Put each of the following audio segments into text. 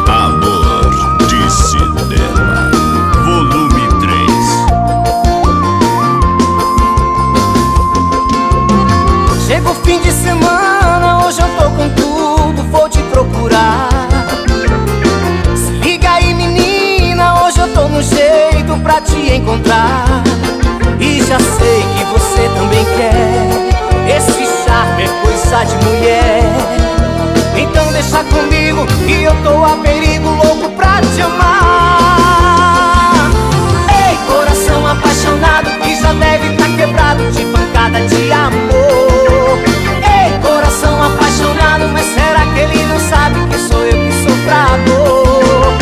Amor de Cinema, volume 3. Chega o fim de semana, hoje eu tô com tudo, vou te procurar. Se liga aí, menina, hoje eu tô no jeito pra te encontrar. E já sei que você também quer, esse charme é coisa de mulher. Então deixa comigo que eu tô a perigo, louco pra te amar. Ei, coração apaixonado que já deve tá quebrado de pancada de amor. Ei, coração apaixonado, mas será que ele não sabe que sou eu que sofro a dor?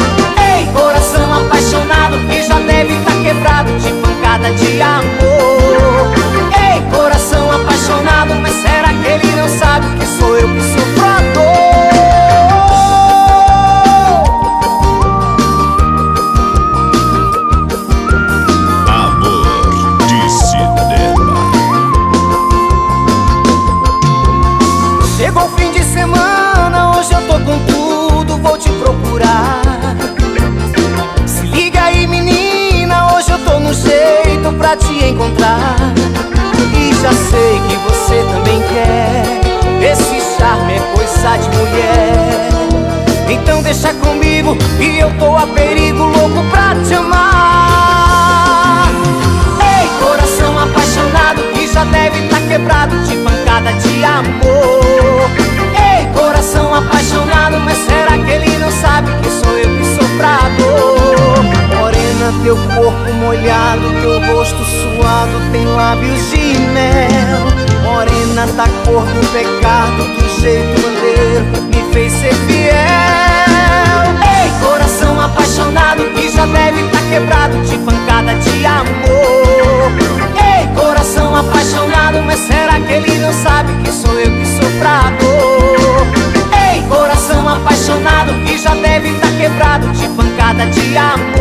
Ei, coração apaixonado que já deve tá quebrado de pancada de amor. Ei, coração apaixonado, mas será que ele não sabe que sou eu que sofro a dor? Chegou o fim de semana, hoje eu tô com tudo, vou te procurar. Se liga aí, menina, hoje eu tô no jeito pra te encontrar. E já sei que você também quer, esse charme é coisa de mulher. Então deixa comigo que eu tô a perigo, louco pra te amar. Ei, coração apaixonado que já deve tá quebrado de pancada de amor. Ei, coração apaixonado, mas será que ele não sabe que sou eu que sofro a dor? Morena, teu corpo molhado, teu rosto suado, tem lábios de mel. Morena, da cor do pecado, do jeito bandeiro, me fez ser fiel. Ei, coração apaixonado que já deve tá quebrado de pancada de amor. Ei, coração apaixonado, mas será que ele não sabe que sou eu que sofro a dor? Ei, coração apaixonado que já deve tá quebrado de pancada de amor.